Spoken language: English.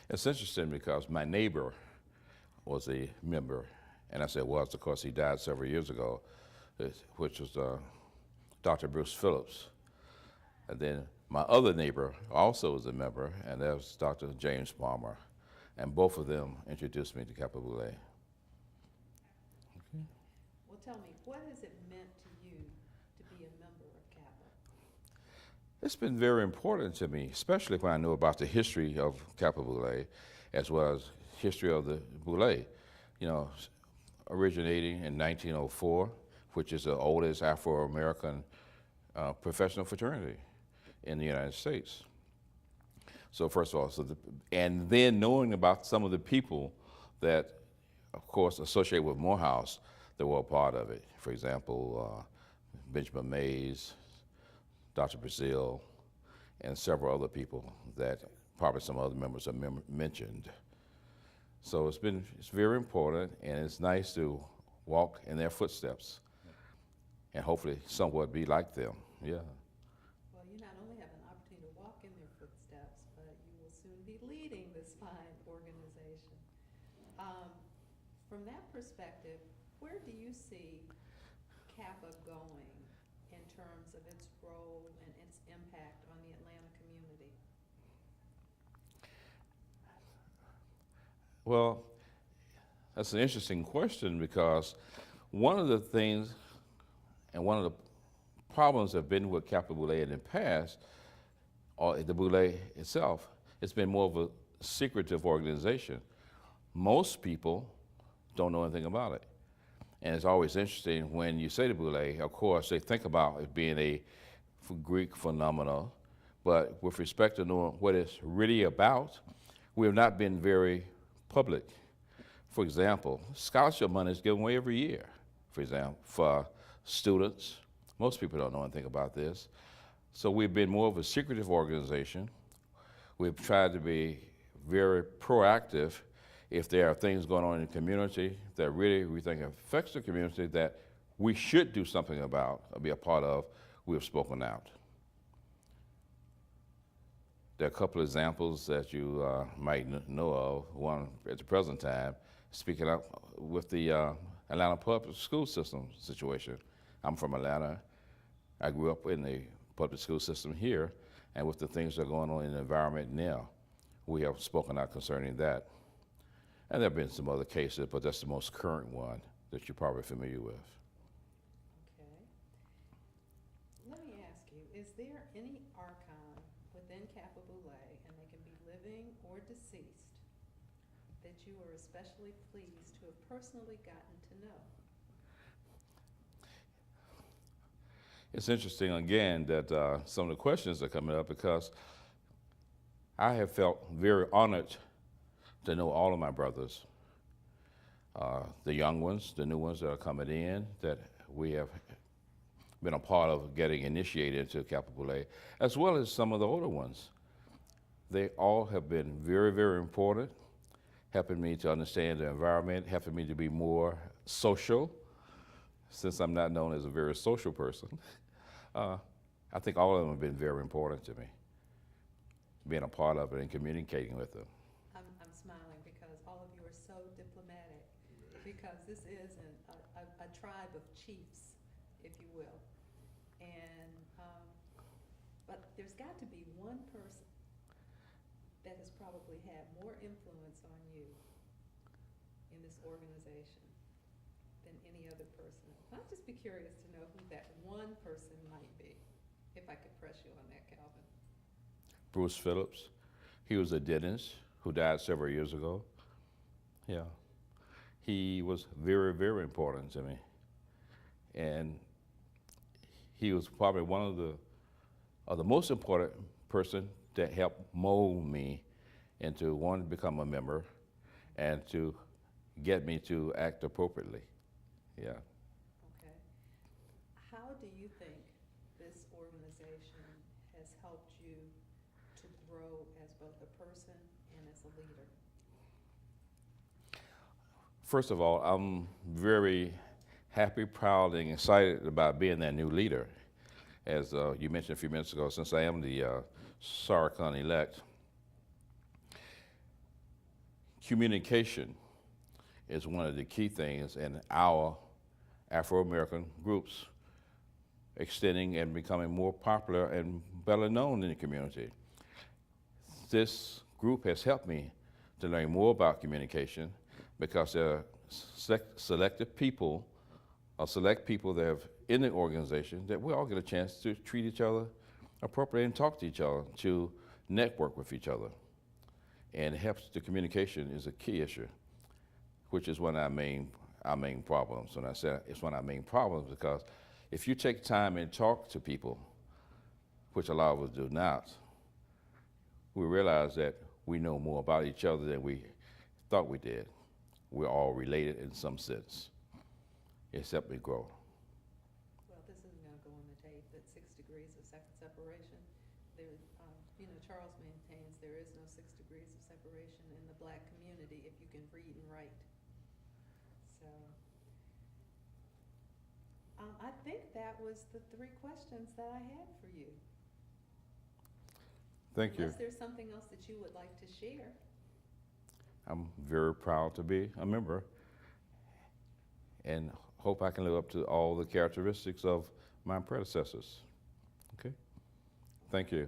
It's interesting because my neighbor was a member, and I said was, of course, he died several years ago, which was Dr. Bruce Phillips. And then my other neighbor also was a member, and that was Dr. James Palmer. And both of them introduced me to Kappa Boule. Okay. Well, tell me, what has it meant to you to be a member of Kappa? It's been very important to me, especially when I know about the history of Kappa Boule, as well as history of the Boule. You know, originating in 1904, which is the oldest Afro-American professional fraternity in the United States. So first of all, and then knowing about some of the people that, of course, associate with Morehouse that were a part of it. For example, Benjamin Mays, Dr. Brazil, and several other people that probably some other members have mentioned. So it's very important, and it's nice to walk in their footsteps and hopefully somewhat be like them. Yeah. Well, you not only have an opportunity to walk in their footsteps, but you will soon be leading this fine organization. From that perspective, where do you see Kappa going in terms of its role and its impact on the Atlanta community? Well, that's an interesting question because one of the things and one of the problems that have been with Kappa Boule in the past, or the Boule itself, it's been more of a secretive organization. Most people don't know anything about it. And it's always interesting when you say the Boule, of course, they think about it being a Greek phenomenon, but with respect to knowing what it's really about, we have not been very public. For example, scholarship money is given away every year, for example, for students. Most people don't know anything about this. So we've been more of a secretive organization. We've tried to be very proactive if there are things going on in the community that really we think affects the community that we should do something about or be a part of, we have spoken out. There are a couple of examples that you might know of. One at the present time, speaking up with the Atlanta public school system situation. I'm from Atlanta. I grew up in the public school system here, and with the things that are going on in the environment now, we have spoken out concerning that. And there have been some other cases, but that's the most current one that you're probably familiar with. Okay. Let me ask you, is there any archon within Kappa Boule, and they can be living or deceased, that you are especially pleased to have personally gotten to know? It's interesting, again, that some of the questions are coming up because I have felt very honored to know all of my brothers, the young ones, the new ones that are coming in, that we have been a part of getting initiated into Kappa Boule, as well as some of the older ones. They all have been very, very important, helping me to understand the environment, helping me to be more social, since I'm not known as a very social person. I think all of them have been very important to me, being a part of it and communicating with them. I'm smiling because all of you are so diplomatic, because this is a tribe of chiefs, if you will. And, but there's got to be one person that has probably had more influence on you in this organization than any other person. I'd just be curious to know who that one person might be, if I could press you on that, Calvin. Bruce Phillips. He was a dentist who died several years ago. Yeah. He was very, very important to me. And he was probably one of the most important person that helped mold me into wanting to become a member and to get me to act appropriately. Yeah. Okay. How do you think this organization has helped you to grow as both a person and as a leader? First of all, I'm very happy, proud, and excited about being that new leader. As you mentioned a few minutes ago, since I am the Saracon elect, communication is one of the key things in our Afro-American groups extending and becoming more popular and better known in the community. This group has helped me to learn more about communication because there are selected people, or select people that have in the organization that we all get a chance to treat each other appropriately and talk to each other, to network with each other. And helps the communication is a key issue, which is one of our main problems. And I said it's one of our main problems because if you take time and talk to people, which a lot of us do not, we realize that we know more about each other than we thought we did. We're all related in some sense, except we grow. Well, this isn't gonna go on the tape, that 6 degrees of separation. There, Charles maintains there is no 6 degrees of separation in the black community if you can read and write. So, I think that was the 3 questions that I had for you. Thank you. Unless there's something else that you would like to share. I'm very proud to be a member and hope I can live up to all the characteristics of my predecessors. Okay? Thank you.